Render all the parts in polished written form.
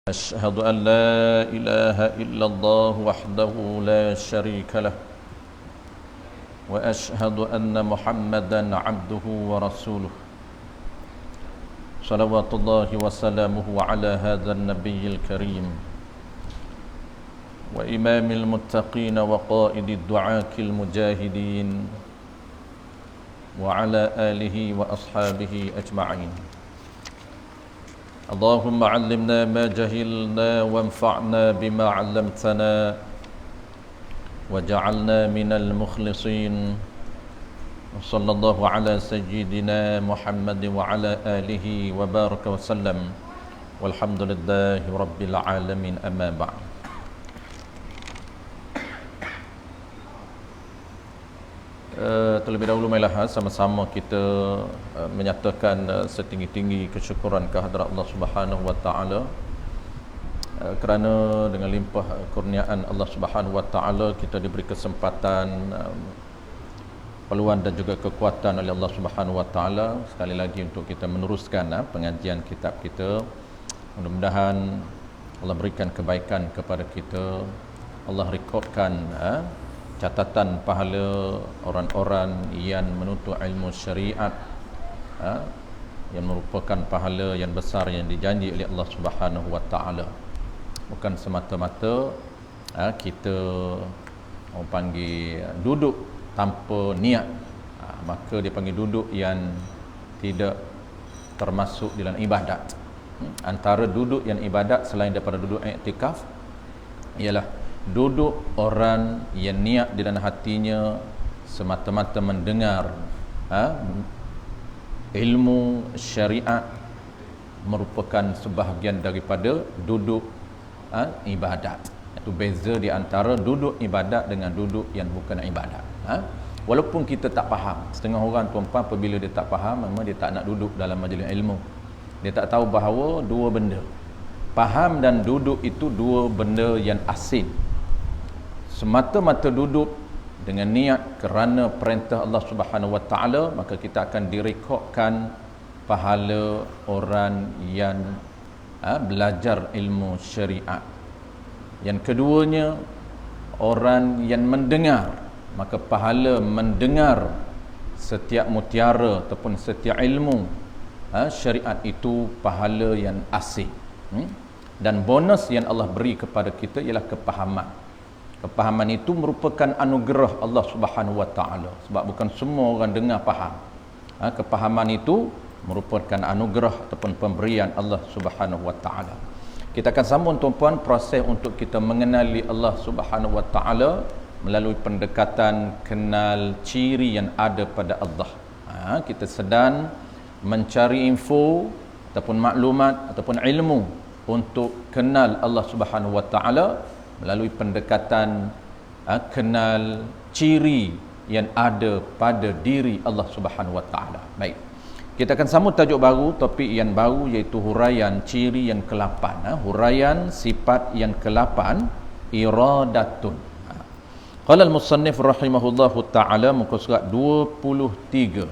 أشهد أن لا إله إلا الله وحده لا شريك له وأشهد أن محمدا عبده ورسوله صلوات الله وسلامه على هذا النبي الكريم وإمام المتقين وقائد الدعاة المجاهدين وعلى آله وأصحابه أجمعين. اللهم علمنا ما جهلنا وانفعنا بما علمتنا وجعلنا من المخلصين. وصلى الله على سيدنا محمد وعلى آله وبارك وسلم والحمد لله رب العالمين. أما بعد. Terlebih dahulu marilah sama-sama kita menyatakan setinggi-tinggi kesyukuran kehadrat Allah Subhanahu wa taala kerana dengan limpah kurniaan Allah Subhanahu wa taala kita diberi kesempatan, peluang dan juga kekuatan oleh Allah Subhanahu wa taala sekali lagi untuk kita meneruskan pengajian kitab kita. Mudah-mudahan Allah berikan kebaikan kepada kita. Allah rekodkan catatan pahala orang-orang yang menuntut ilmu syariat, yang merupakan pahala yang besar yang dijanji oleh Allah Subhanahu wa taala. Bukan semata-mata kita orang panggil duduk tanpa niat, maka dia panggil duduk yang tidak termasuk dalam ibadat. Antara duduk yang ibadat selain daripada duduk iktikaf ialah duduk orang yang niat di dalam hatinya semata-mata mendengar ilmu syariat, merupakan sebahagian daripada duduk ibadat. Itu beza di antara duduk ibadat dengan duduk yang bukan ibadat. Walaupun kita tak faham, setengah orang tuan-puan apabila dia tak faham, memang dia tak nak duduk dalam majlis ilmu. Dia tak tahu bahawa dua benda, faham dan duduk itu dua benda yang asing. Semata-mata duduk dengan niat kerana perintah Allah Subhanahu wa taala, maka kita akan direkodkan pahala orang yang belajar ilmu syariat. Yang keduanya, orang yang mendengar, maka pahala mendengar setiap mutiara ataupun setiap ilmu syariat itu pahala yang asing. Dan bonus yang Allah beri kepada kita ialah kepahaman. Kepahaman itu merupakan anugerah Allah Subhanahu wa taala, sebab bukan semua orang dengar faham. Kepahaman itu merupakan anugerah ataupun pemberian Allah Subhanahu wa taala. Kita akan sambung tuan-puan proses untuk kita mengenali Allah Subhanahu wa taala melalui pendekatan kenal ciri yang ada pada Allah. Kita sedang mencari info ataupun maklumat ataupun ilmu untuk kenal Allah Subhanahu wa taala melalui pendekatan kenal ciri yang ada pada diri Allah Subhanahu wa taala. Baik. Kita akan sambung tajuk baru, topik yang baru, iaitu huraian ciri yang ke-8. Huraian sifat yang ke-8, iradatun. Qala al-musannif rahimahullahu taala, muka surat 23.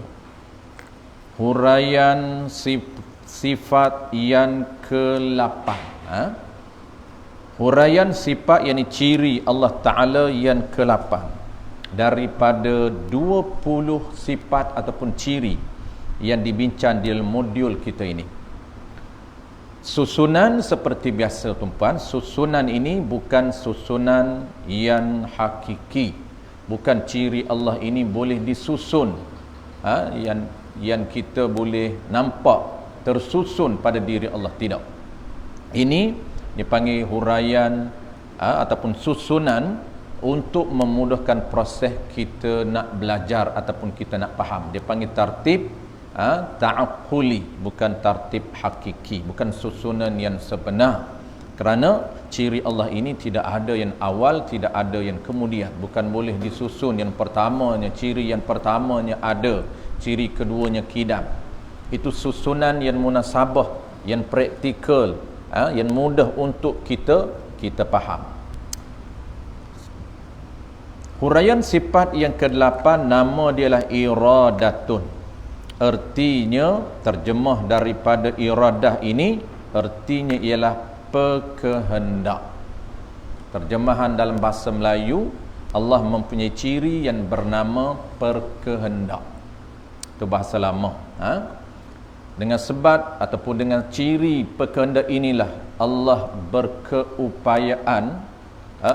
Huraian sifat yang ke-8. Huraian sifat yakni ciri Allah Ta'ala yang ke-8 daripada 20 sifat ataupun ciri yang dibincang di modul kita ini. Susunan seperti biasa tuan-puan, susunan ini bukan susunan yang hakiki. Bukan ciri Allah ini boleh disusun, yang kita boleh nampak tersusun pada diri Allah. Tidak. Ini dipanggil huraian ataupun susunan untuk memudahkan proses kita nak belajar ataupun kita nak faham. Dia panggil tartib ta'aqquli, bukan tartib hakiki, bukan susunan yang sebenar. Kerana ciri Allah ini tidak ada yang awal, tidak ada yang kemudian. Bukan boleh disusun yang pertamanya, ciri yang pertamanya ada, ciri keduanya kidam. Itu susunan yang munasabah, yang praktikal, yang mudah untuk kita faham. Huraian sifat yang ke-8 nama dialah iradatun. Artinya terjemah daripada iradah ini artinya ialah berkehendak. Terjemahan dalam bahasa Melayu, Allah mempunyai ciri yang bernama berkehendak. Itu bahasa lama. Dengan sebab ataupun dengan ciri berkehendak inilah Allah berkeupayaan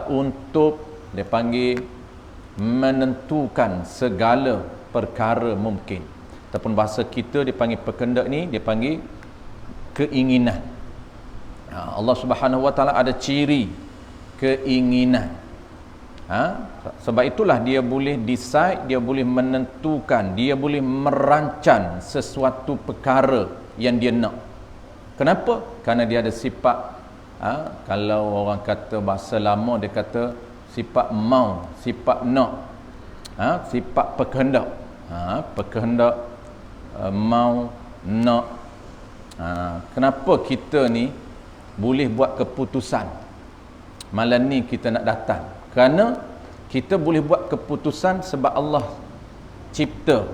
untuk dia panggil menentukan segala perkara mungkin. Ataupun bahasa kita dia panggil berkehendak ni, dia panggil keinginan. Allah Subhanahu Wa Taala ada ciri keinginan. Sebab itulah dia boleh decide, dia boleh menentukan, dia boleh merancang sesuatu perkara yang dia nak. Kenapa? Kerana dia ada sifat, kalau orang kata bahasa lama dia kata sifat mau, sifat nak, sifat berkehendak. Berkehendak, mau, nak. Kenapa kita ni boleh buat keputusan malam ni kita nak datang? Kerana kita boleh buat keputusan sebab Allah cipta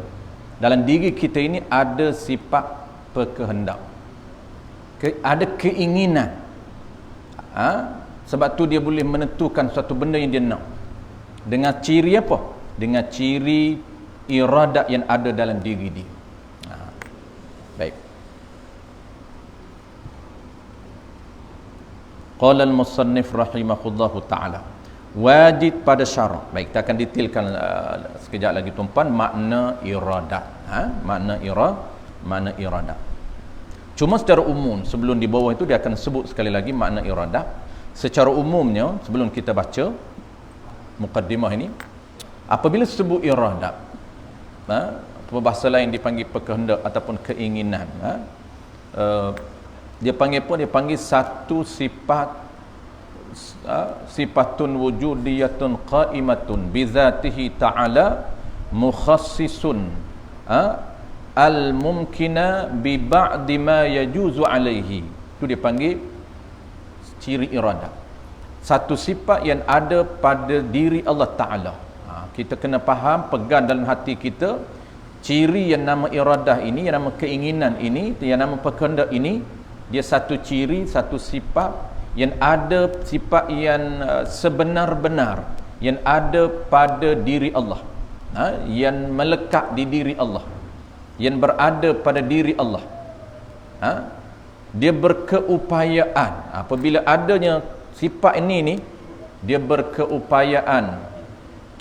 dalam diri kita ini ada sifat berkehendak, ada keinginan. Sebab tu dia boleh menentukan suatu benda yang dia nak. Dengan ciri apa? Dengan ciri iradat yang ada dalam diri dia. Baik. Qala al-musannif rahimahullahu ta'ala, wajib pada syarak. Baik, kita akan detailkan sekejap lagi tuan-puan makna iradat. Makna iradat. Cuma secara umum, sebelum di bawah itu dia akan sebut sekali lagi makna iradat. Secara umumnya, sebelum kita baca mukaddimah ini, apabila sebut iradat, bahasa lain dipanggil berkehendak ataupun keinginan, dia panggil apa? Dia panggil satu sifat, sifatun wujudiyatun qaimatun bizatihi ta'ala mukhassisun al-mumkina bi ba'di ma yajuzu alaihi. Itu dia panggil ciri iradah. Satu sifat yang ada pada diri Allah Ta'ala. Kita kena faham, pegang dalam hati kita, ciri yang nama iradah ini, yang nama keinginan ini, yang nama berkehendak ini, dia satu ciri, satu sifat yang ada, sifat yang sebenar-benar yang ada pada diri Allah, yang melekat di diri Allah, yang berada pada diri Allah. Dia berkeupayaan. Apabila adanya sifat ini dia berkeupayaan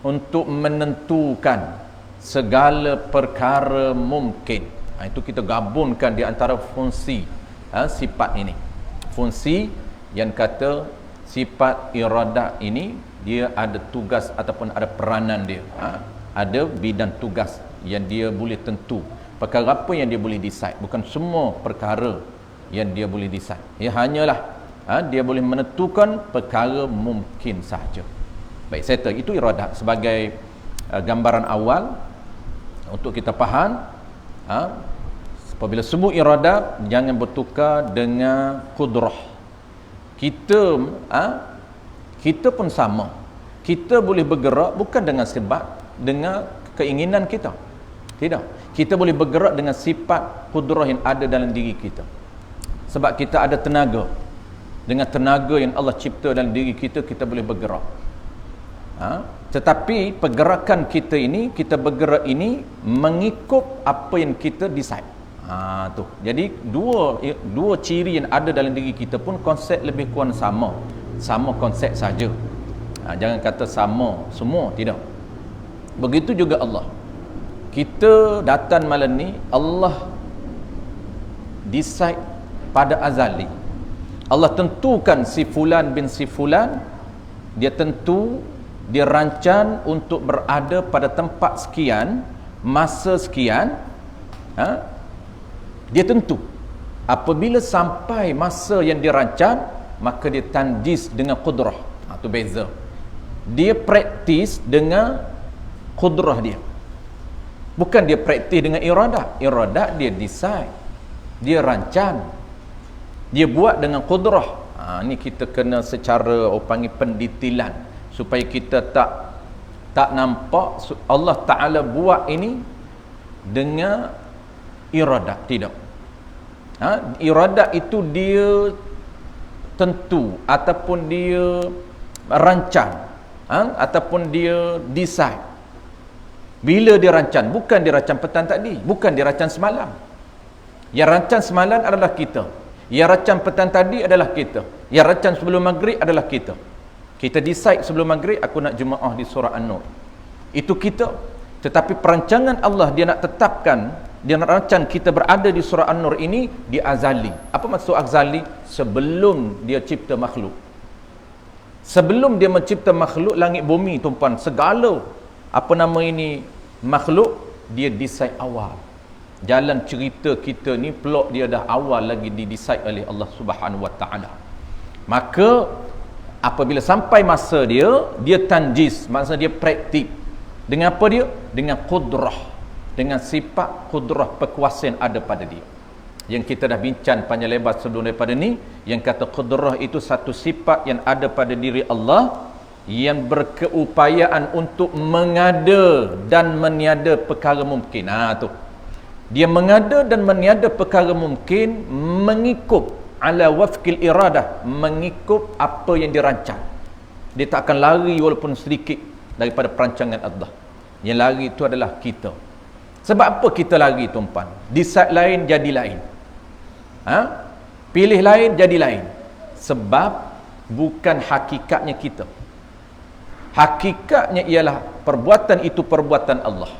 untuk menentukan segala perkara mungkin. Itu kita gabungkan di antara fungsi sifat ini. Fungsi yang kata sifat iradah ini, dia ada tugas ataupun ada peranan dia. Ada bidang tugas yang dia boleh tentu. Perkara apa yang dia boleh decide. Bukan semua perkara yang dia boleh decide. Ya, hanyalah dia boleh menentukan perkara mungkin sahaja. Baik, saya tahu itu iradah sebagai gambaran awal untuk kita faham. Apabila sebut iradah, jangan bertukar dengan qudrah. Kita pun sama. Kita boleh bergerak bukan dengan sebab dengan keinginan kita. Tidak. Kita boleh bergerak dengan sifat qudrah yang ada dalam diri kita. Sebab kita ada tenaga. Dengan tenaga yang Allah cipta dalam diri kita, kita boleh bergerak. Tetapi pergerakan kita ini, kita bergerak ini mengikut apa yang kita decide. Tu. Jadi dua ciri yang ada dalam diri kita pun konsep lebih kurang sama. Sama konsep saja. Jangan kata sama semua, tidak. Begitu juga Allah. Kita datang malam ni, Allah decide pada azali. Allah tentukan si fulan bin si fulan, dia tentu, dia rancang untuk berada pada tempat sekian, masa sekian. Dia tentu. Apabila sampai masa yang dirancang, maka dia tandis dengan qudrah. Itu beza. Dia praktis dengan qudrah dia. Bukan dia praktis dengan iradah. Iradah dia decide, dia rancang, dia buat dengan qudrah. Ni kita kena secara panggil pendetilan supaya kita tak nampak Allah Ta'ala buat ini dengan iradah. Tidak. Iradah itu dia tentu ataupun dia rancang, ataupun dia decide. Bila dia rancang? Bukan dia rancang petang tadi, bukan dia rancang semalam. Yang rancang semalam adalah kita, yang rancang petang tadi adalah kita, yang rancang sebelum maghrib adalah kita. Kita decide sebelum maghrib aku nak jemaah di surah An-Nur, itu kita. Tetapi perancangan Allah, dia nak tetapkan, dia nak rancang kita berada di surah An-Nur ini di azali. Apa maksud azali? Sebelum dia cipta makhluk. Sebelum dia mencipta makhluk langit bumi, tuan-puan, segala apa nama ini makhluk, dia decide awal. Jalan cerita kita ni plot dia dah awal lagi di-decide oleh Allah Subhanahu Wa Taala. Maka apabila sampai masa dia tanjis, maksudnya dia praktik. Dengan apa dia? Dengan qudrah, dengan sifat qudrah, perkuasaan ada pada dia. Yang kita dah bincang panjang lebar sebelum daripada ni, yang kata qudrah itu satu sifat yang ada pada diri Allah, yang berkeupayaan untuk mengada dan meniada perkara mungkin. Tu. Dia mengada dan meniada perkara mungkin mengikut ala wafqil iradah, mengikut apa yang dirancang. Dia tak akan lari walaupun sedikit daripada perancangan Allah. Yang lari itu adalah kita. Sebab apa kita lari, tuan-puan? Decide lain jadi lain. Pilih lain jadi lain. Sebab bukan hakikatnya kita. Hakikatnya ialah perbuatan itu perbuatan Allah.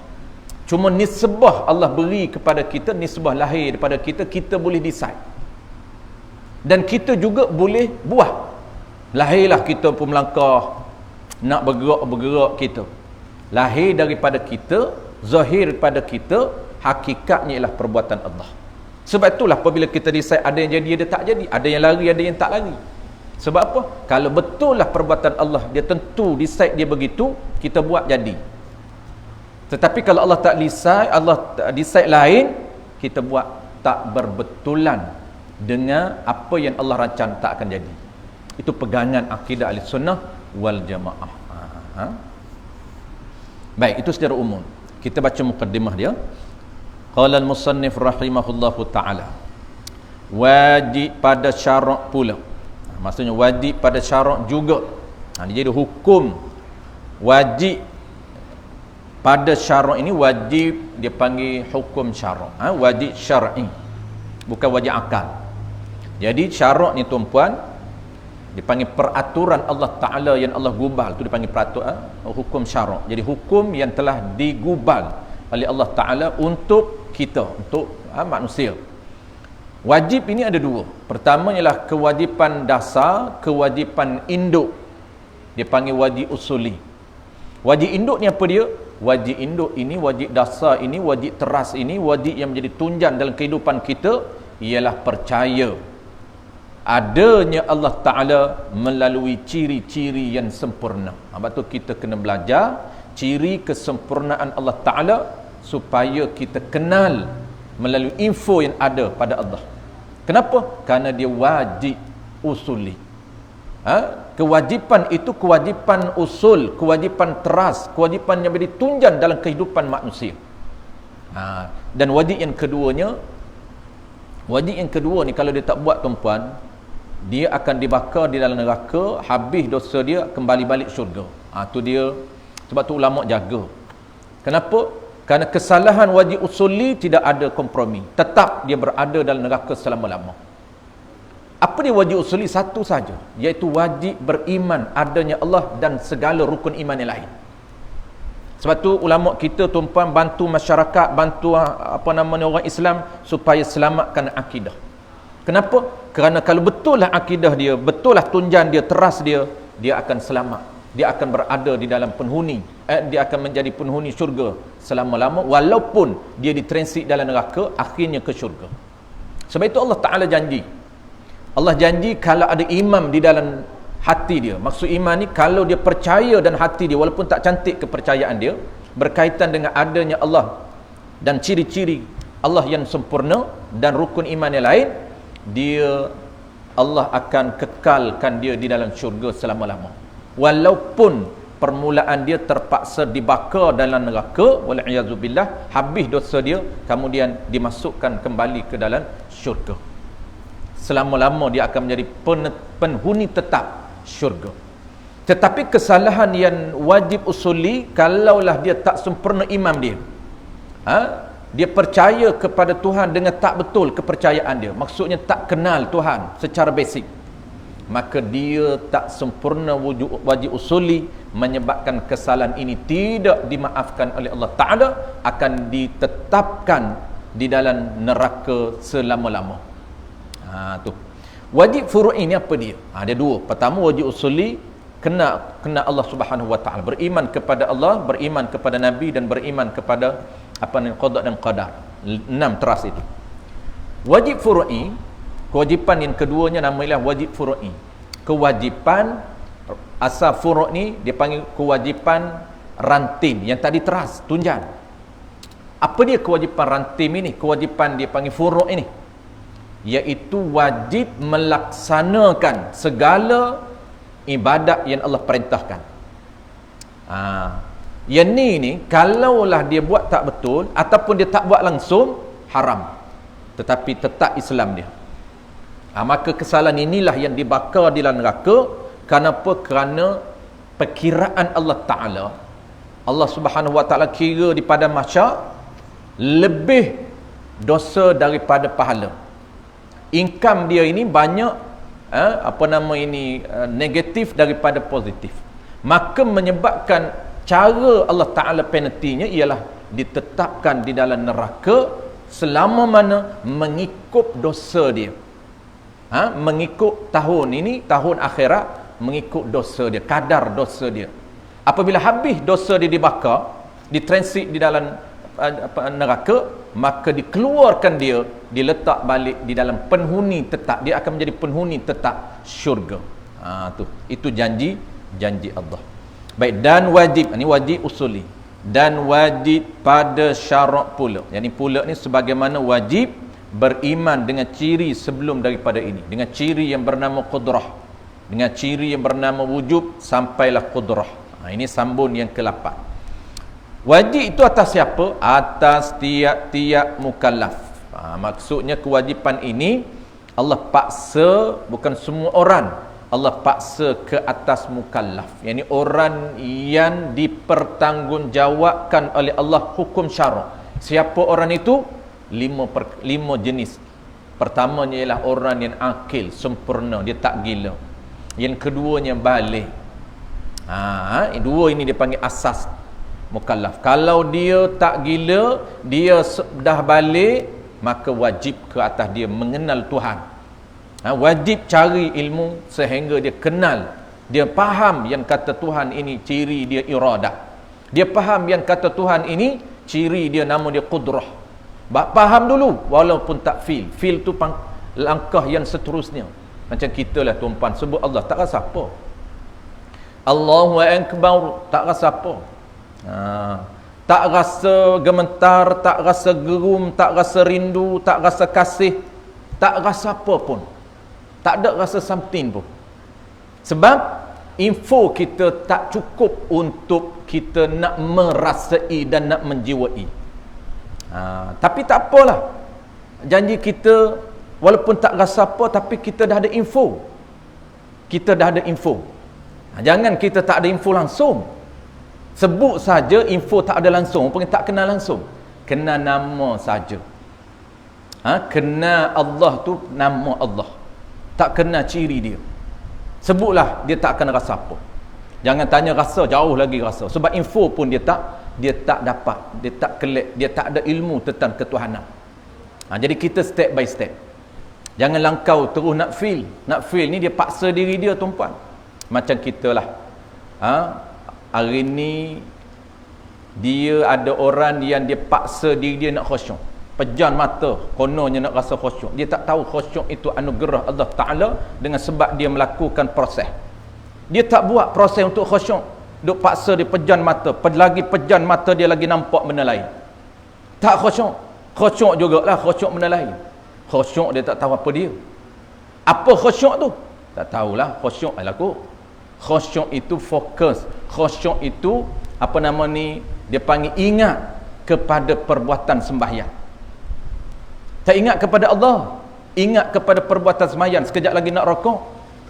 Cuma nisbah Allah beri kepada kita, nisbah lahir daripada kita, kita boleh decide. Dan kita juga boleh buat. Lahirlah kita pun melangkah, nak bergerak kita. Lahir daripada kita, zahir daripada kita, hakikatnya ialah perbuatan Allah. Sebab itulah apabila kita decide, ada yang jadi, ada tak jadi, ada yang lari, ada yang tak lari. Sebab apa? Kalau betul lah perbuatan Allah, dia tentu decide dia begitu, kita buat jadi. Tetapi kalau Allah tak decide, Allah decide lain, kita buat tak berbetulan dengan apa yang Allah rancang, tak akan jadi. Itu pegangan akidah Ahlussunnah wal Jamaah. Baik, itu secara umum. Kita baca mukaddimah dia. Qala al-musannif rahimahullahu ta'ala, wajib pada syarak pula. Maksudnya wajib pada syarak juga. Dia jadi hukum wajib pada syarak ini, wajib dia panggil hukum syarak. Wajib syar'i, bukan wajib akal. Jadi syarak ni, tuan-puan, dipanggil peraturan Allah Ta'ala yang Allah gubal, tu dipanggil peraturan, hukum syarak. Jadi hukum yang telah digubal oleh Allah Ta'ala untuk kita, untuk manusia. Wajib ini ada dua. Pertama ialah kewajipan dasar, kewajipan induk. Dia panggil wajib usuli. Wajib induk ni apa dia? Wajib induk ini, wajib dasar ini, wajib teras ini, wajib yang menjadi tunjang dalam kehidupan kita, ialah percaya adanya Allah Ta'ala melalui ciri-ciri yang sempurna. Sebab tu kita kena belajar ciri kesempurnaan Allah Ta'ala supaya kita kenal melalui info yang ada pada Allah. Kenapa? Kerana dia wajib usuli. Kewajipan itu kewajipan usul, kewajipan teras, kewajipan yang menjadi tunjang dalam kehidupan manusia. Dan wajib yang keduanya, wajib yang kedua ni kalau dia tak buat, tuan-puan, dia akan dibakar di dalam neraka, habis dosa dia, kembali balik syurga. Tu dia. Sebab tu ulama jaga. Kenapa? Kerana kesalahan wajib usuli tidak ada kompromi, tetap dia berada dalam neraka selama-lama. Apa dia wajib usuli? Satu saja, iaitu wajib beriman adanya Allah dan segala rukun iman yang lain. Sebab tu ulama kita, tuan-puan, bantu masyarakat, bantu orang Islam supaya selamatkan akidah. Kenapa? Kerana kalau betul lah akidah dia, betul lah tunjang dia, teras dia, dia akan selamat. Dia akan berada di dalam penghuni, dia akan menjadi penghuni syurga selama-lama, walaupun dia ditransit dalam neraka, akhirnya ke syurga. Sebab itu Allah Ta'ala janji. Allah janji kalau ada imam di dalam hati dia. Maksud iman ni, kalau dia percaya dan hati dia, walaupun tak cantik kepercayaan dia, berkaitan dengan adanya Allah dan ciri-ciri Allah yang sempurna dan rukun iman yang lain, dia, Allah akan kekalkan dia di dalam syurga selama-lama. Walaupun permulaan dia terpaksa dibakar dalam neraka, wal'iyazubillah, habis dosa dia, kemudian dimasukkan kembali ke dalam syurga. selama-lama dia akan menjadi penghuni tetap syurga. Tetapi kesalahan yang wajib usuli, kalaulah dia tak sempurna iman dia, dia percaya kepada Tuhan dengan tak betul kepercayaan dia, maksudnya tak kenal Tuhan secara basic, maka dia tak sempurna wajib usuli, menyebabkan kesalahan ini tidak dimaafkan oleh Allah Ta'ala, akan ditetapkan di dalam neraka selama-lama. Tu wajib furu'i ni apa dia? Ada dua. Pertama, wajib usuli, kena Allah Subhanahu Wa Ta'ala, beriman kepada Allah, beriman kepada Nabi, dan beriman kepada qada dan qadar. 6 teras itu. Wajib furu'i, kewajipan yang keduanya namanya wajib furu'i. Kewajipan asal furu' ni dia panggil kewajipan rantim, yang tadi teras tunjang. Apa dia kewajipan rantim ini? Kewajipan dia panggil furu' ini, iaitu wajib melaksanakan segala ibadat yang Allah perintahkan. Yang ni kalaulah dia buat tak betul ataupun dia tak buat langsung, haram, tetapi tetap Islam dia. Maka kesalahan inilah yang dibakar di dalam neraka. Kenapa? Kerana perkiraan Allah Ta'ala, Allah Subhanahu Wa Ta'ala kira di padang mahsyar lebih dosa daripada pahala. Income dia ini banyak negatif daripada positif, maka menyebabkan cara Allah Ta'ala penaltinya ialah ditetapkan di dalam neraka selama mana mengikut dosa dia, mengikut tahun ini, tahun akhirat, mengikut dosa dia, kadar dosa dia. Apabila habis dosa dia dibakar, ditransit di dalam neraka, maka dikeluarkan dia, diletak balik di dalam penghuni tetap, dia akan menjadi penghuni tetap syurga. Itu janji Allah. Baik, dan wajib, ini wajib usuli, dan wajib pada syarat pula. Yang ni pula ni sebagaimana wajib beriman dengan ciri sebelum daripada ini, dengan ciri yang bernama qudrah, dengan ciri yang bernama wujub, sampailah qudrah. Ini sambung yang ke-8. Wajib itu atas siapa? Atas tiap-tiap mukallaf. Maksudnya kewajipan ini Allah paksa, bukan semua orang, Allah paksa ke atas mukallaf, yakni orang yang dipertanggungjawabkan oleh Allah hukum syarak. Siapa orang itu? 5 jenis. Pertamanya ialah orang yang akil, sempurna, dia tak gila. Yang keduanya balik. Dua ini dia panggil asas mukallaf. Kalau dia tak gila, dia dah balik, maka wajib ke atas dia mengenal Tuhan. Wajib cari ilmu sehingga dia kenal, dia faham yang kata Tuhan ini ciri dia iradah, dia faham yang kata Tuhan ini ciri dia nama dia qudrah. Faham dulu walaupun tak feel tu langkah yang seterusnya. Macam kita lah tuan-puan, sebut Allah tak rasa apa, Allahu Akbar tak rasa apa, tak rasa gemetar, tak rasa gerum, tak rasa rindu, tak rasa kasih, tak rasa apa pun, tak ada rasa something pun. Sebab info kita tak cukup untuk kita nak merasai dan nak menjiwai. Tapi tak apalah, janji kita walaupun tak rasa apa, tapi kita dah ada info. Kita dah ada info. Jangan kita tak ada info langsung, sebut saja info tak ada langsung, pun tak kenal langsung, kenal nama saja. Kenal Allah tu nama Allah, tak kenal ciri dia, sebutlah, dia tak akan rasa apa. Jangan tanya rasa, jauh lagi rasa, sebab info pun dia tak dapat, dia tak kelek, dia tak ada ilmu tentang ketuhanan. Jadi kita step by step, jangan langkau terus nak feel ni, dia paksa diri dia tuan-puan. Macam kita lah, hari ni dia ada orang yang dia paksa diri dia nak khusyuk, pejam mata, kononnya nak rasa khusyuk. Dia tak tahu khusyuk itu anugerah Allah Ta'ala dengan sebab dia melakukan proses. Dia tak buat proses untuk khusyuk, duk paksa dia pejam mata, lagi pejam mata dia lagi nampak benda lain. Tak khusyuk. Khusyuk jugalah, khusyuk benda lain. Khusyuk dia tak tahu apa dia. Apa khusyuk tu? Tak tahulah. Khusyuk laku. Khusyuk itu fokus. Khusyuk itu dia panggil ingat kepada perbuatan sembahyang. Tak ingat kepada Allah, ingat kepada perbuatan sembahyang, sekejap lagi nak rokok,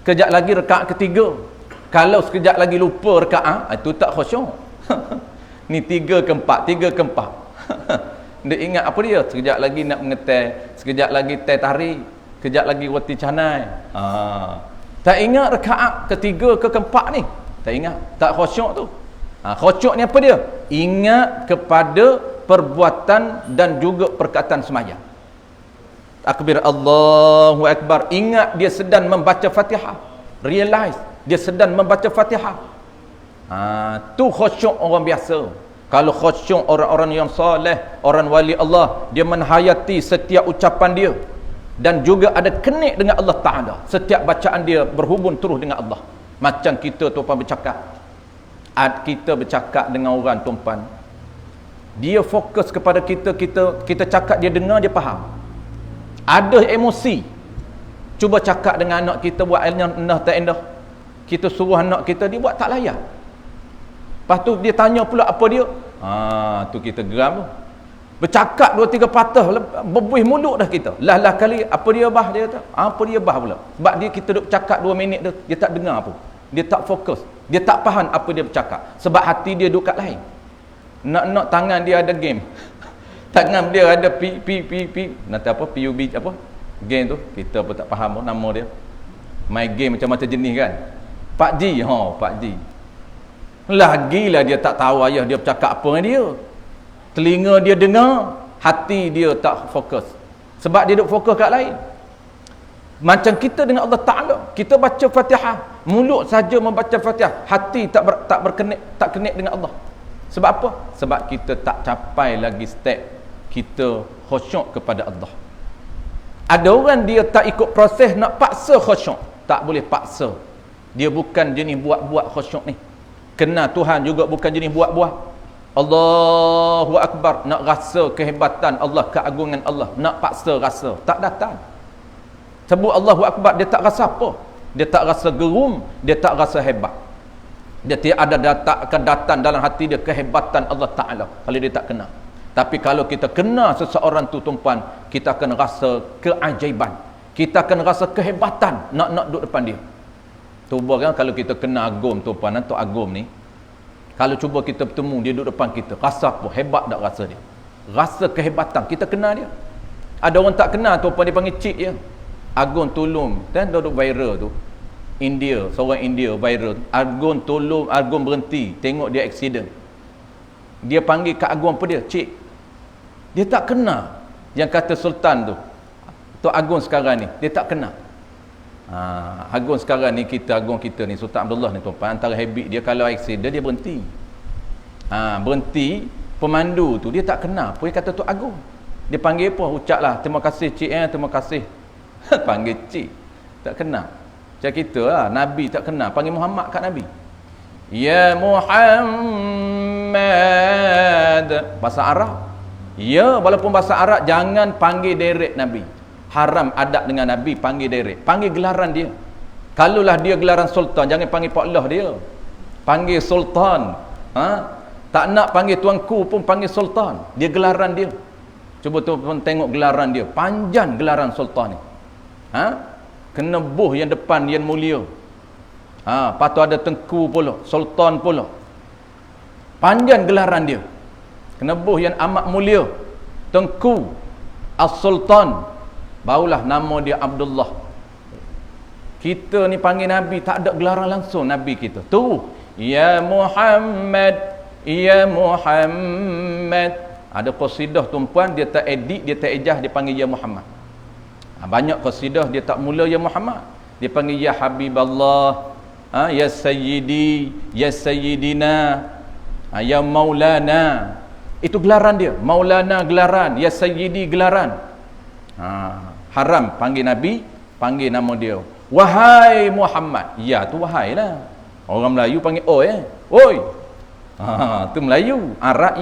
sekejap lagi rakaat ketiga. Kalau sekejap lagi lupa rakaat, itu tak khusyuk. Ni 3 ke 4, 3 ke 4. Dia ingat apa dia? Sekejap lagi nak mengetai, sekejap lagi teh tarik, sekejap lagi roti canai. Tak ingat rakaat ketiga ke keempat ni. Tak ingat. Tak khusyuk tu. Khusyuk ni apa dia? Ingat kepada perbuatan dan juga perkataan sembahyang. Takbir Allahu Akbar. Ingat dia sedang membaca Fatihah. Realize dia sedang membaca Fatihah. Tu khusyuk orang biasa. Kalau khusyuk orang-orang yang soleh, orang wali Allah, dia menhayati setiap ucapan dia dan juga ada kenik dengan Allah Ta'ala. Setiap bacaan dia berhubung terus dengan Allah. Macam kita tuan-tuan bercakap, kita bercakap dengan orang tuan-tuan, dia fokus kepada kita cakap, dia dengar, dia faham. Ada emosi, cuba cakap dengan anak kita buat endah tak endah, kita suruh anak kita, dia buat tak layak. Lepas tu dia tanya pula apa dia, tu kita geram tu. Bercakap 2-3 patah, berbuih mulut dah kita. Lah kali apa dia bah, dia kata apa dia bah pula. Sebab dia, kita duk cakap 2 minit tu, dia tak dengar apa, dia tak fokus, dia tak faham apa dia bercakap, sebab hati dia duk kat lain. Nak tangan dia ada game. Tangan dia ada nanti apa, PUB apa game tu, kita pun tak faham nama dia. Main game macam-macam jenis kan. PUBG, PUBG. Lagilah dia tak tahu ayah dia bercakap apa dengan dia. Telinga dia dengar, hati dia tak fokus, sebab dia duk fokus kat lain. Macam kita dengan Allah Ta'ala, kita baca Fatihah, mulut saja membaca Fatihah, hati tak kenik dengan Allah. Sebab apa? Sebab kita tak capai lagi step kita khusyuk kepada Allah. Ada orang dia tak ikut proses nak paksa khusyuk. Tak boleh paksa. Dia bukan jenis buat-buat khusyuk ni. Kenal Tuhan juga bukan jenis buat-buat. Allahu Akbar, nak rasa kehebatan Allah, keagungan Allah, nak paksa rasa, tak datang. Sebut Allahu Akbar, dia tak rasa apa, dia tak rasa gerum, dia tak rasa hebat, dia tidak akan datang dalam hati dia kehebatan Allah Ta'ala kalau dia tak kenal. Tapi kalau kita kenal seseorang tu tuan-tuan, kita akan rasa keajaiban, kita akan rasa kehebatan nak duduk depan dia. Cuba kan kalau kita kenal Agum tuan-tuan, Tok Agum ni, kalau cuba kita bertemu dia duduk depan kita, rasa apa? Hebat tak rasa dia? Rasa kehebatan, kita kenal dia. Ada orang tak kenal tu, apa dia panggil cik je. Agum tolong, kan duduk viral tu. India, seorang India viral. Agum tolong, Agum berhenti, tengok dia accident. Dia panggil Kak Agum apa dia? Cik. Dia tak kenal yang kata Sultan tu. Tok Agum sekarang ni, dia tak kenal. Agong sekarang ni, Agong kita ni, Sultan Abdullah ni tuan-tuan, antara habit dia kalau accident dia berhenti. Berhenti, pemandu tu dia tak kenal apa dia kata Tok Agong. Dia panggil apa? Ucaplah terima kasih cik, terima kasih. Panggil cik, tak kenal. Macam kita lah, Nabi tak kenal, panggil Muhammad kat Nabi. Ya Muhammad, bahasa Arab. Ya, walaupun bahasa Arab, jangan panggil direct Nabi. Haram adab dengan Nabi, panggil direct, panggil gelaran dia. Kalaulah dia gelaran sultan, jangan panggil Pak Allah dia, panggil sultan. Tak nak panggil tuanku pun panggil sultan, dia gelaran dia. Cuba tuan tengok gelaran dia, panjang gelaran sultan ni. Kena buh yang depan yang mulia. Lepas tu ada tengku pula, sultan pula, panjang gelaran dia. Kena buh yang amat mulia, tengku as-sultan, barulah nama dia Abdullah. Kita ni panggil Nabi tak ada gelaran langsung Nabi kita. Tu, ya Muhammad, ya Muhammad. Ada qasidah tuan-puan, dia tak edit, dia tak ejah, dia panggil ya Muhammad. Banyak qasidah dia tak mula ya Muhammad, dia panggil ya Habiballah, ya Sayyidi, ya Sayyidina, ya Maulana. Itu gelaran dia. Maulana gelaran, ya Sayyidi gelaran. Haram panggil Nabi, panggil nama dia wahai Muhammad. Ya tu wahai lah. Orang Melayu panggil oi, oi. Tu Melayu. Arab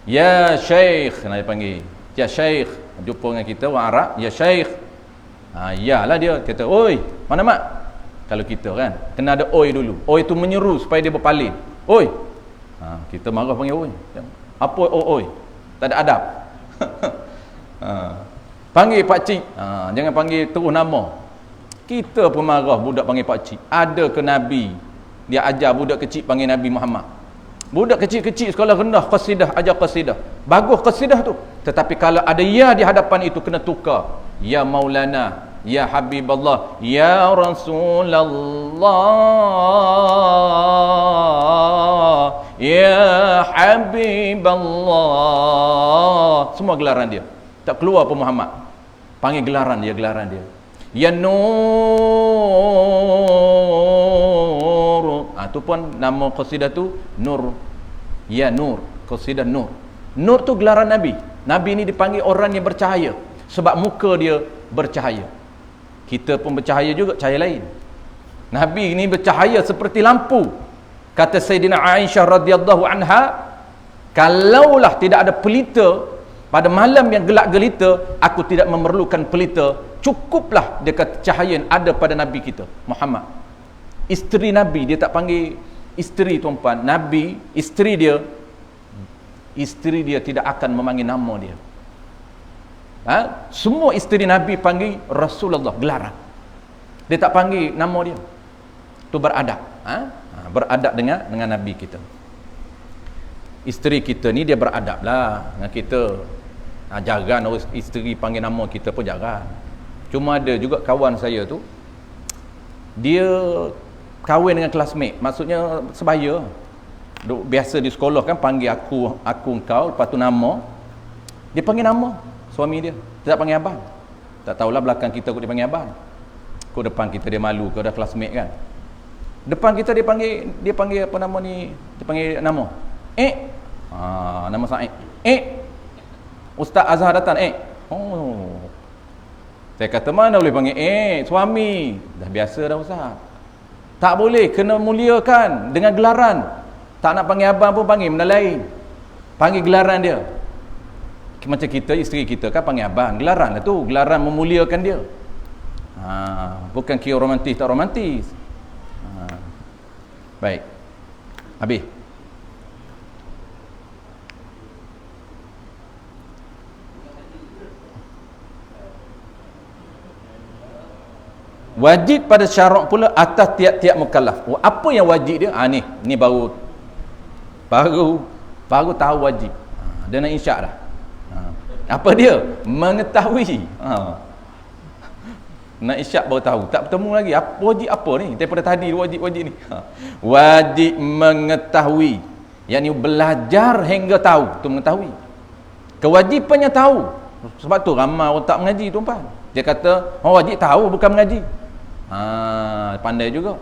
ya Syekh, nak panggil ya Syekh. Jumpa dengan kita orang Arab, ya Syekh. Ya lah dia kata oi, mana mak? Kalau kita kan kena ada oi dulu. Oi tu menyeru supaya dia berpaling. Oi. Kita marah panggil oi. Apa oi? Tak ada adab. Panggil pak cik. Jangan panggil terus nama. Kita pun marah budak panggil pak cik. Ada ke Nabi dia ajar budak kecil panggil Nabi Muhammad? Budak kecil-kecil sekolah rendah qasidah, ajar qasidah. Bagus qasidah tu. Tetapi kalau ada ya di hadapan itu kena tukar. Ya Maulana, ya Habiballah, ya Rasulullah, ya Habiballah. Semua gelaran dia. Tak keluar pun Muhammad. Panggil gelaran dia. Ya Nur. Tu pun nama qasidah tu Nur. Ya Nur, qasidah Nur. Nur tu gelaran Nabi. Nabi ni dipanggil orang yang bercahaya sebab muka dia bercahaya. Kita pun bercahaya juga, cahaya lain. Nabi ni bercahaya seperti lampu. Kata Sayyidina Aisyah radhiyallahu anha, kalaulah tidak ada pelita pada malam yang gelap gelita, aku tidak memerlukan pelita. Cukuplah dia kata cahaya yang ada pada Nabi kita Muhammad. Isteri Nabi, dia tak panggil isteri tuan-puan. Nabi, isteri dia tidak akan memanggil nama dia. Semua isteri Nabi panggil Rasulullah, gelaran. Dia tak panggil nama dia. Tu beradab. Beradab dengan Nabi kita. Isteri kita ni dia beradab lah dengan kita. Jangan isteri panggil nama kita pun jangan. Cuma ada juga kawan saya tu, dia kahwin dengan classmate, maksudnya sebaya. Biasa di sekolah kan panggil aku engkau, lepas tu nama. Dia panggil nama suami dia. Dia tak panggil abang. Tak tahulah belakang kita kok dia panggil abang. Kok depan kita dia malu, kau dah classmate kan. Depan kita dia panggil apa nama ni? Dia panggil nama. Nama Said. Ustaz Azhar datang. Oh. Saya kata mana boleh panggil suami. Dah biasa dah Ustaz. Tak boleh, kena muliakan dengan gelaran. Tak nak panggil abang pun panggil benda lain. Panggil gelaran dia. Macam kita, isteri kita kan panggil abang. Gelaran lah tu, gelaran memuliakan dia. Bukan kira romantis tak romantis. Baik. Habis. Wajib pada syarak pula atas tiap-tiap mukallaf. Apa yang wajib dia? Ni baru tahu wajib. Dia nak insya' dah. Apa dia? Mengetahui. Nak insya' baru tahu. Tak bertemu lagi. Wajib apa ni? Daripada tadi wajib ni. Wajib mengetahui. Yang belajar hingga tahu. Itu mengetahui. Kewajipannya tahu. Sebab tu ramai orang tak mengaji tuan-tuan. Dia kata, wajib tahu bukan mengaji. Pandai juga.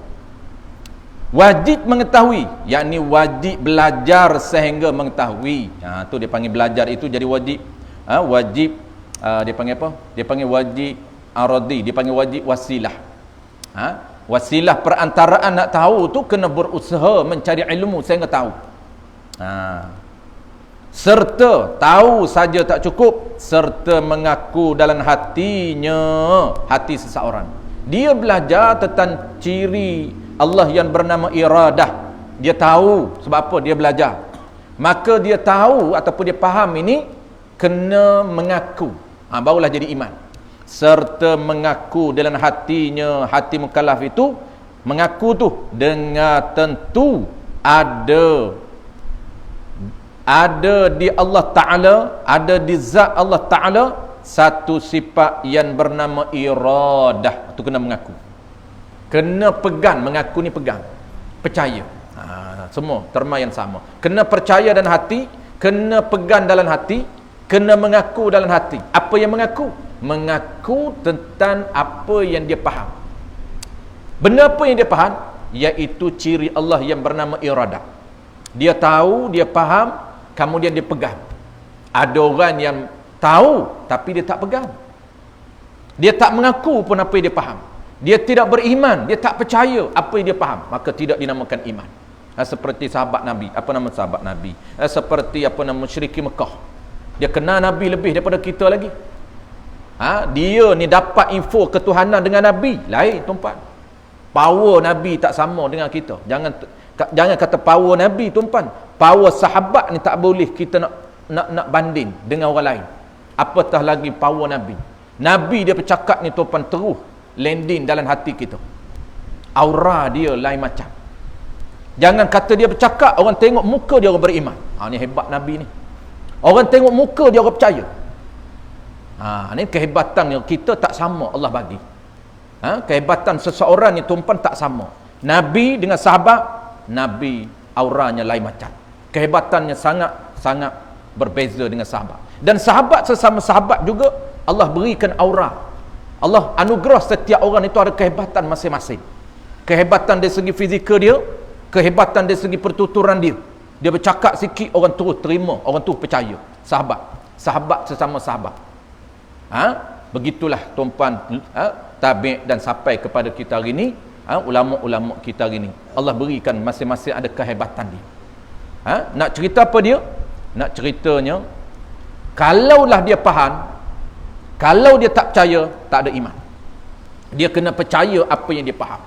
Wajib mengetahui, yakni wajib belajar sehingga mengetahui. Tu dia panggil belajar itu jadi wajib. Wajib dia panggil apa? Dia panggil wajib aradi, dia panggil wajib wasilah. Wasilah perantaraan nak tahu tu kena berusaha mencari ilmu sehingga tahu. Serta tahu saja tak cukup, serta mengaku dalam hatinya, hati seseorang. Dia belajar tentang ciri Allah yang bernama iradah. Dia tahu sebab apa dia belajar. Maka dia tahu ataupun dia faham ini kena mengaku. Barulah jadi iman. Serta mengaku dalam hatinya, hati mukallaf itu mengaku tu dengan tentu ada di Allah Ta'ala, ada di zat Allah Ta'ala satu sifat yang bernama iradah. Itu kena mengaku, kena pegang. Mengaku ni pegang, percaya. Semua terma yang sama. Kena percaya dalam hati, kena pegang dalam hati, kena mengaku dalam hati. Apa yang mengaku? Mengaku tentang apa yang dia faham. Benda apa yang dia faham? Iaitu ciri Allah yang bernama iradah. Dia tahu, dia faham, kemudian dia pegang. Ada orang yang tahu tapi dia tak pegang. Dia tak mengaku pun apa yang dia faham. Dia tidak beriman, dia tak percaya apa yang dia faham, maka tidak dinamakan iman. Seperti sahabat Nabi. Apa nama sahabat Nabi? Seperti apa nama musyrikin Mekah. Dia kenal Nabi lebih daripada kita lagi. Dia ni dapat info ketuhanan dengan Nabi lain tuan-tuan. Power Nabi tak sama dengan kita. Jangan kata power Nabi tuan-tuan. Power sahabat ni tak boleh kita nak banding dengan orang lain. Apatah lagi power Nabi. Nabi dia bercakap ni tuan terus landing dalam hati kita. Aura dia lain macam. Jangan kata dia bercakap, orang tengok muka dia orang beriman. Ni hebat Nabi ni. Orang tengok muka dia orang percaya. Ni kehebatan yang kita tak sama Allah bagi. Kehebatan seseorang ni tuan tak sama. Nabi dengan sahabat, Nabi auranya lain macam. Kehebatannya sangat berbeza dengan sahabat. Dan sahabat sesama sahabat juga Allah berikan aura. Allah anugerah setiap orang itu ada kehebatan masing-masing. Kehebatan dari segi fizikal dia, kehebatan dari segi pertuturan dia. Dia bercakap sikit orang terus terima, orang terus percaya. Sahabat sesama sahabat. Begitulah tuan-puan, tabi' dan sampai kepada kita hari ni, ulama-ulama kita hari ni. Allah berikan masing-masing ada kehebatan dia. Nak cerita apa dia? Nak ceritanya, kalaulah dia faham, kalau dia tak percaya, tak ada iman. Dia kena percaya apa yang dia faham.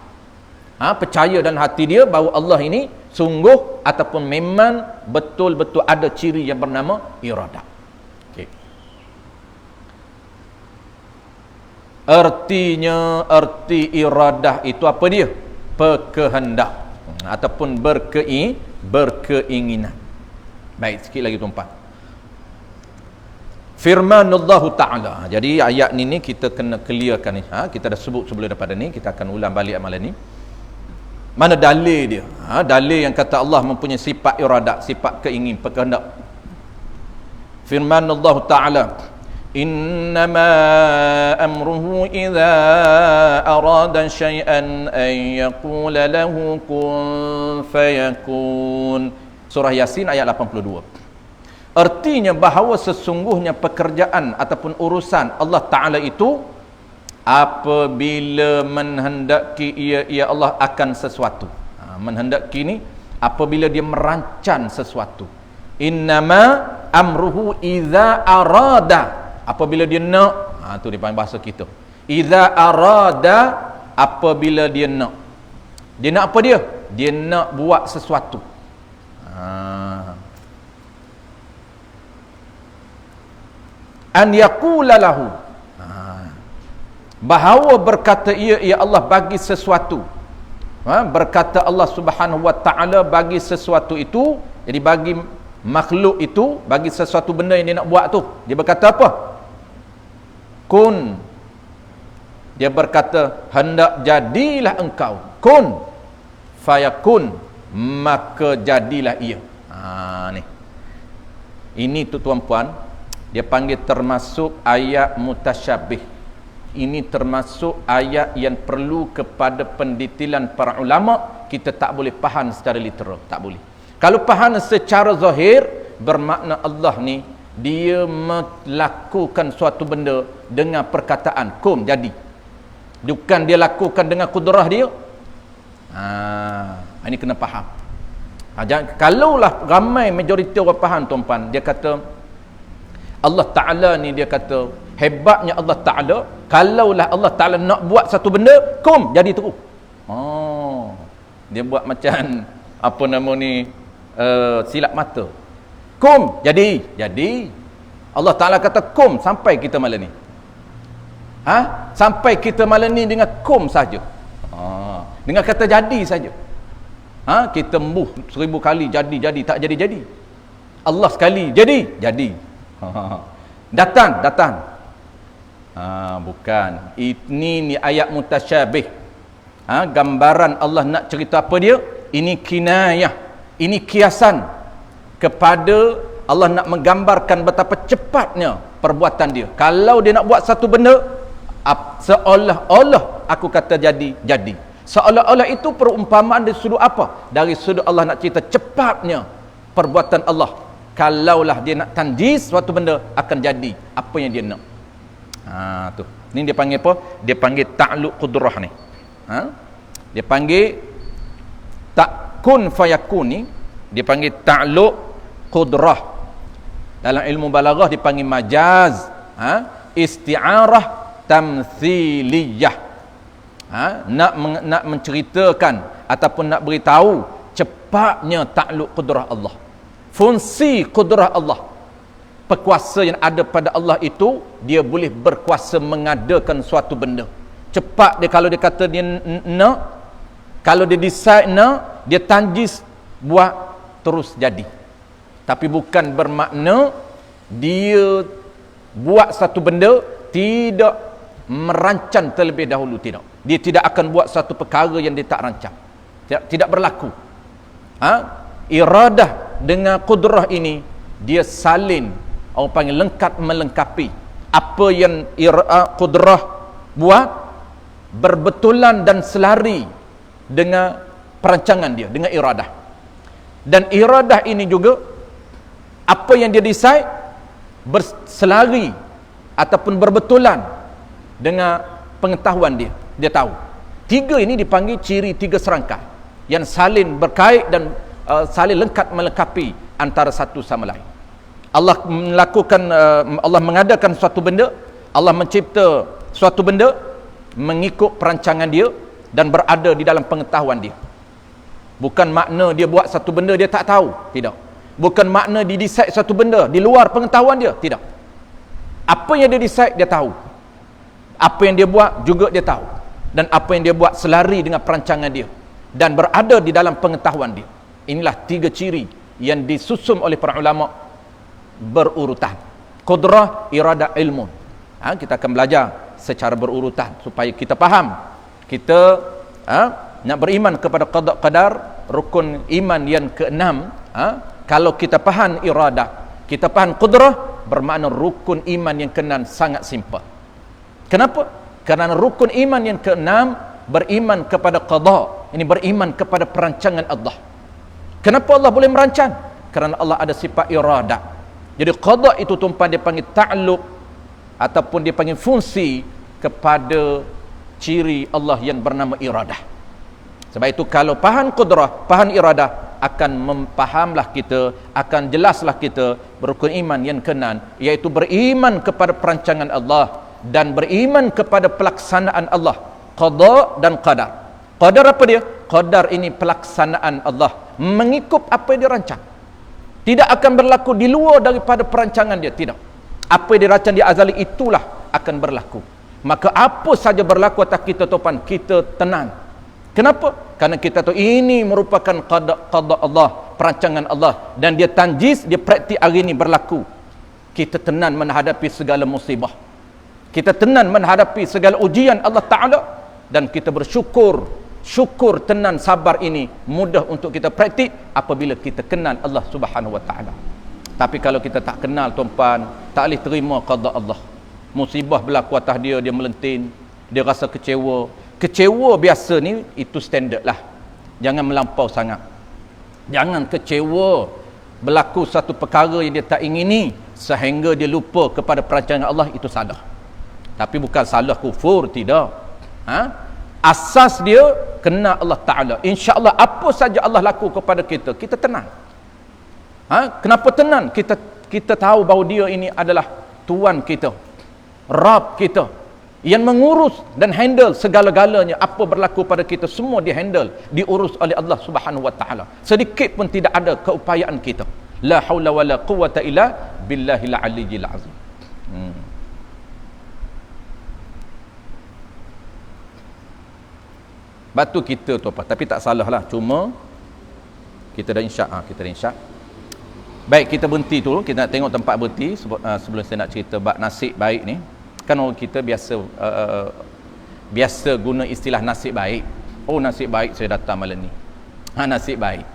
Percaya dalam hati dia bahawa Allah ini sungguh ataupun memang betul-betul ada ciri yang bernama iradah. Okay. Arti iradah itu apa dia? Berkehendak ataupun berkeinginan. Baik, sikit lagi tuan-tuan. Firmanullah Ta'ala. Jadi ayat ni kita kena clearkan ni. Kita dah sebut sebelum daripada ni, kita akan ulang balik amalan ni. Mana dalil dia? Dalil yang kata Allah mempunyai sifat iradah, sifat keingin, berkehendak. Firmanullah Ta'ala, innama amruhu idza arada syai'an an yaqula lahu kun fayakun. Surah Yasin ayat 82. Artinya bahawa sesungguhnya pekerjaan ataupun urusan Allah Ta'ala itu apabila menghendaki ia Allah akan sesuatu. Menghendaki ni apabila dia merancang sesuatu. Innama amruhu idza arada, apabila dia nak. Tu dia panggil bahasa kita. Idza arada, apabila dia nak. Dia nak apa dia? Dia nak buat sesuatu. An yaqula lahu, bahawa berkata ia Allah bagi sesuatu. Berkata Allah Subhanahu wa Ta'ala bagi sesuatu itu, jadi bagi makhluk itu, bagi sesuatu benda yang dia nak buat tu, dia berkata apa? Kun. Dia berkata, hendak jadilah engkau. Kun fayakun, maka jadilah ia. Ni. Ini tu tuan-puan, dia panggil termasuk ayat mutasyabih. Ini termasuk ayat yang perlu kepada pendetilan para ulama. Kita tak boleh faham secara literal, tak boleh. Kalau faham secara zahir, bermakna Allah ni dia melakukan suatu benda dengan perkataan kun, jadi. Bukan dia lakukan dengan kudrah dia. Ini kena faham. Kalaulah ramai majoriti orang faham tuan-tuan, dia kata Allah Ta'ala ni, dia kata hebatnya Allah Ta'ala, kalaulah Allah Ta'ala nak buat satu benda, jadi terus. Dia buat macam apa nama ni, silap mata. Jadi Allah Ta'ala kata sampai kita malam ni. Sampai kita malam ni dengan saja. Dengan kata jadi saja. Kita embuh 1000 kali jadi tak jadi. Allah sekali jadi. Datang. Bukan. Ini ni ayat mutasyabih. Gambaran Allah nak cerita apa dia? Ini kinayah. Ini kiasan kepada Allah nak menggambarkan betapa cepatnya perbuatan dia. Kalau dia nak buat satu benda, seolah-olah aku kata jadi. Seolah-olah itu perumpamaan dari sudut apa? Dari sudut Allah nak cerita cepatnya perbuatan Allah. Kalaulah dia nak tanjis suatu benda, akan jadi apa yang dia nak. Tu. Ni dia panggil apa? Dia panggil ta'luq qudrah ni. Dia panggil kun fayakun ni, dia panggil ta'luq qudrah. Dalam ilmu balaghah dipanggil majaz, isti'arah tamthiliyah. Nak menceritakan ataupun nak beritahu cepatnya ta'luq qudrah Allah, fungsi qudrah Allah. Pekuasa yang ada pada Allah itu, dia boleh berkuasa mengadakan suatu benda. Cepat dia, kalau dia kata dia nak, kalau dia decide nak, dia tanjis buat terus jadi. Tapi bukan bermakna dia buat satu benda tidak merancang terlebih dahulu, tidak. Dia tidak akan buat satu perkara yang dia tak rancang. Tidak berlaku. Iradah dengan kudrah ini, dia salin, orang panggil lengkap melengkapi. Apa yang kudrah buat berbetulan dan selari dengan perancangan dia, dengan iradah. Dan iradah ini juga, apa yang dia decide berselari ataupun berbetulan dengan pengetahuan dia. Dia tahu. Tiga ini dipanggil ciri tiga serangkai yang saling berkait dan saling lengkap melengkapi antara satu sama lain. Allah melakukan Allah mengadakan suatu benda, Allah mencipta suatu benda mengikut perancangan dia dan berada di dalam pengetahuan dia. Bukan makna dia buat satu benda dia tak tahu, tidak. Bukan makna dia decide satu benda di luar pengetahuan dia, tidak. Apa yang dia decide dia tahu. Apa yang dia buat juga dia tahu. Dan apa yang dia buat selari dengan perancangan dia dan berada di dalam pengetahuan dia. Inilah tiga ciri yang disusun oleh para ulama berurutan. Qudrah, iradah, ilmu. Kita akan belajar secara berurutan supaya kita faham. Kita nak beriman kepada qada qadar, rukun iman yang keenam. Kalau kita faham iradah, kita faham qudrah, bermakna rukun iman yang keenam sangat simple. Kenapa? Kerana rukun iman yang keenam beriman kepada qada. Ini beriman kepada perancangan Allah. Kenapa Allah boleh merancang? Kerana Allah ada sifat iradah. Jadi qada itu tumpang dia panggil ta'alluq ataupun dia panggil fungsi kepada ciri Allah yang bernama iradah. Sebab itu kalau faham qudrah, faham iradah, akan mempahamlah kita, akan jelaslah kita berukun iman yang keenam, iaitu beriman kepada perancangan Allah dan beriman kepada pelaksanaan Allah, qada dan qadar. Qadar apa dia? Qadar ini pelaksanaan Allah mengikut apa yang dirancang. Tidak akan berlaku di luar daripada perancangan dia, tidak. Apa yang dirancang di azali itulah akan berlaku. Maka apa saja berlaku atas kita topan, kita tenang. Kenapa? Karena kita tahu ini merupakan qada Allah, perancangan Allah, dan dia tanjis, dia praktik hari ini berlaku. Kita tenang menghadapi segala musibah. Kita tenang menghadapi segala ujian Allah Ta'ala, dan kita bersyukur. Syukur, tenang, sabar ini mudah untuk kita praktik apabila kita kenal Allah Subhanahu Wa Ta'ala. Tapi kalau kita tak kenal tuan-puan, tak boleh terima qada Allah. Musibah berlaku atas dia, dia melentin, dia rasa kecewa. Kecewa biasa ni itu standard lah. Jangan melampau sangat. Jangan kecewa berlaku satu perkara yang dia tak ingini sehingga dia lupa kepada perancangan Allah, itu salah. Tapi bukan salah kufur, tidak. Asas dia kena Allah Ta'ala. InsyaAllah apa saja Allah laku kepada kita, kita tenang. Kenapa tenang? Kita tahu bahawa dia ini adalah Tuan kita, Rabb kita, yang mengurus dan handle segala-galanya. Apa berlaku pada kita, semua dia handle, diurus oleh Allah Subhanahu Wa Ta'ala. Sedikit pun tidak ada keupayaan kita. La haula wa la quwwata illa billahil aliyyil azim. Batu kita tu apa? Tapi tak salah lah. Cuma kita dah insya'. Baik, kita berhenti dulu. Kita nak tengok tempat berhenti sebelum saya nak cerita bab nasib baik ni. Kan orang kita biasa guna istilah nasib baik. Oh, nasib baik saya datang malam ni. Nasib baik.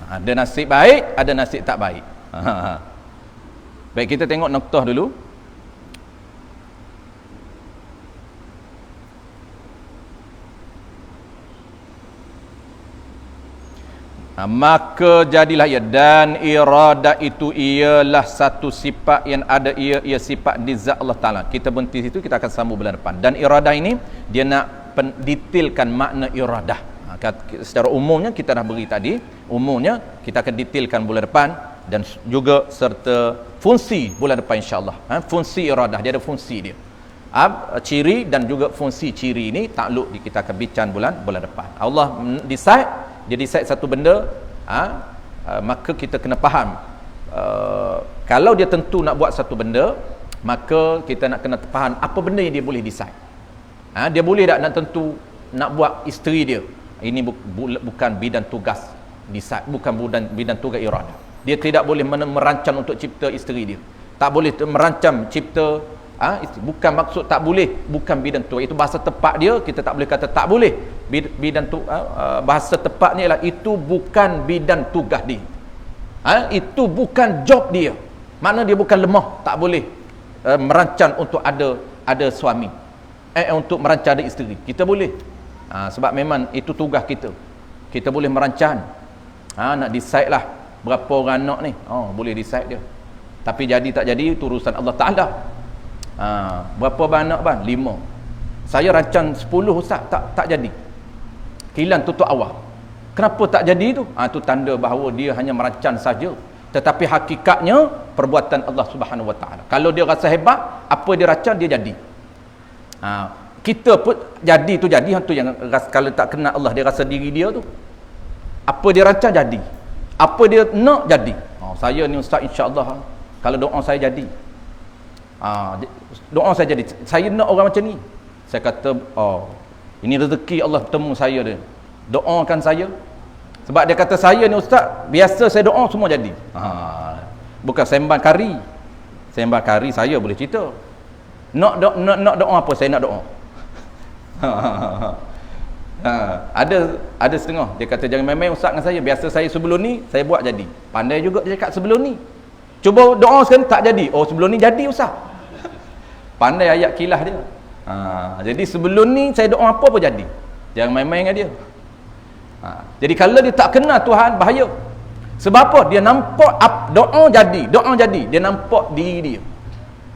Ada nasib baik, ada nasib tak baik. Baik, kita tengok noktah dulu. Maka jadilah ia, dan iradah itu ialah satu sifat yang ada, ia sifat di zat Allah Ta'ala. Kita berhenti situ, kita akan sambung bulan depan. Dan iradah ini dia nak detailkan makna iradah. Secara umumnya kita dah beri tadi, umumnya kita akan detailkan bulan depan, dan juga serta fungsi bulan depan insya-Allah. Fungsi iradah, dia ada fungsi dia. Ciri dan juga fungsi ciri ini takluk kita akan bincang bulan depan. Allah decide, dia decide satu benda, maka kita kena faham Kalau dia tentu nak buat satu benda, maka kita nak kena faham apa benda yang dia boleh decide. Dia boleh tak nak tentu nak buat isteri dia. Ini bukan bidang tugas decide, bukan bidang tugas iradah. Dia tidak boleh merancang untuk cipta isteri dia. Tak boleh merancang cipta bukan maksud tak boleh, bukan bidang tu. Itu bahasa tepat dia, kita tak boleh kata tak boleh. Bidang tu bahasa tepatnya ialah itu bukan bidang tugas dia. Itu bukan job dia. Makna dia bukan lemah, tak boleh merancang untuk ada suami. Untuk merancang ada isteri. Kita boleh. Sebab memang itu tugas kita. Kita boleh merancang. Nak decide lah berapa orang anak ni. Boleh decide dia. Tapi jadi tak jadi itu urusan Allah Ta'ala. Berapa banyak bang? 5. Saya rancang 10 ustaz, tak jadi. Kilang tutup awal. Kenapa tak jadi tu? Itu tanda bahawa dia hanya merancang saja. Tetapi hakikatnya perbuatan Allah Subhanahu Wa Ta'ala. Kalau dia rasa hebat, apa dia rancang dia jadi. Kita pun jadi tu jadi, tu yang kalau tak kena Allah, dia rasa diri dia tu. Apa dia rancang jadi. Apa dia nak jadi. Saya ni ustaz insya-Allah kalau doa saya jadi. Doa saya jadi. Saya nak orang macam ni. Saya kata, ini rezeki Allah bertemu saya dia. Doakan saya. Sebab dia kata saya ni ustaz, biasa saya doa semua jadi. Bukan sembang kari. Sembang kari saya boleh cerita. Nak doa apa? Saya nak doa. Ada setengah dia kata jangan main-main ustaz dengan saya. Biasa saya sebelum ni saya buat jadi. Pandai juga dia cakap sebelum ni. Cuba doa sekarang tak jadi. Sebelum ni jadi ustaz. Pandai ayat kilah dia. Jadi sebelum ni saya doa apa pun jadi. Jangan main-main dengan dia. Jadi kalau dia tak kenal Tuhan, bahaya. Sebab apa? Dia nampak doa jadi. Dia nampak diri dia.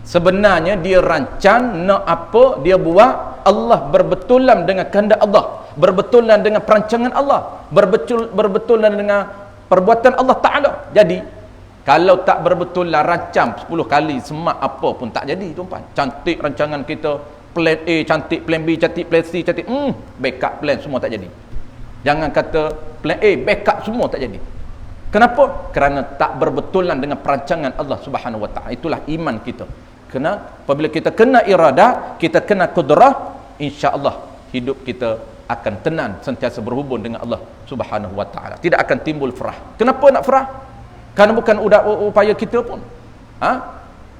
Sebenarnya dia rancang nak apa dia buat. Allah berbetulan dengan kehendak Allah, berbetulan dengan perancangan Allah, berbetulan dengan perbuatan Allah Ta'ala. Jadi kalau tak berbetulan rancang 10 kali semak apa pun tak jadi tuan-tuan. Cantik rancangan kita, plan A cantik, plan B cantik, plan C cantik, backup plan semua tak jadi. Jangan kata plan A backup semua tak jadi. Kenapa? Kerana tak berbetulan dengan perancangan Allah Subhanahu Wa Ta'ala. Itulah iman kita. Apabila kita kena iradah, kita kena kudrah, insya-Allah hidup kita akan tenang, sentiasa berhubung dengan Allah Subhanahu Wa Ta'ala. Tidak akan timbul frah. Kenapa nak frah? Kerana bukan upaya kita pun.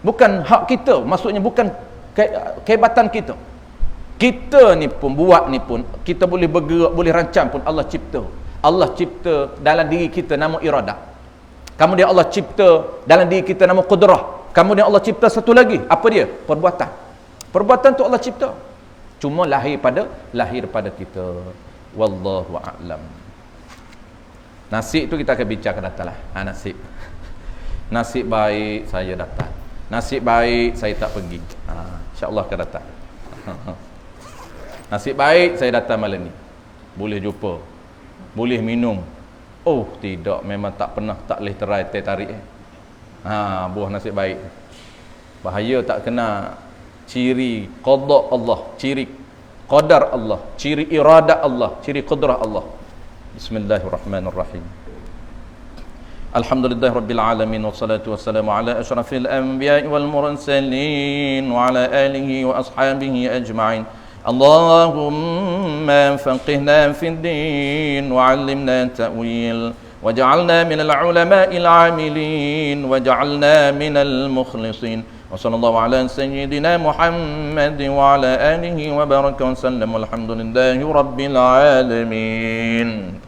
Bukan hak kita, maksudnya bukan kehebatan kita. Kita ni pun buat ni pun, kita boleh bergerak, boleh rancang pun Allah cipta. Allah cipta dalam diri kita nama iradah. Kemudian Allah cipta dalam diri kita nama qudrah. Kemudian Allah cipta satu lagi, apa dia? Perbuatan. Perbuatan tu Allah cipta. Cuma lahir pada kita. Wallahu a'lam. Nasib tu kita akan bincangkan datanglah. Nasib. Nasib baik saya datang. Nasib baik saya tak pergi. Insya-Allah akan datang. Nasib baik saya datang malam ni. Boleh jumpa. Boleh minum. Tidak, memang tak pernah, tak boleh try teh tarik. Buah nasib baik. Bahaya tak kena ciri qada Allah, ciri qadar Allah, ciri iradat Allah, ciri qudrah Allah. Bismillahirrahmanirrahim. Alhamdulillah rabbil alamin, wassalatu wassalamu ala asyrafil anbiya'i wal mursalin wa ala alihi wa ashabihi ajma'in. Allahumma faqihna fid din wa 'allimna ta'wil waj'alna minal ulama'il 'amilin waj'alna minal mukhlisin. Wa sallallahu ala sayyidina Muhammad wa ala alihi wa baraka wa sallam. Walhamdulillahi rabbil alamin.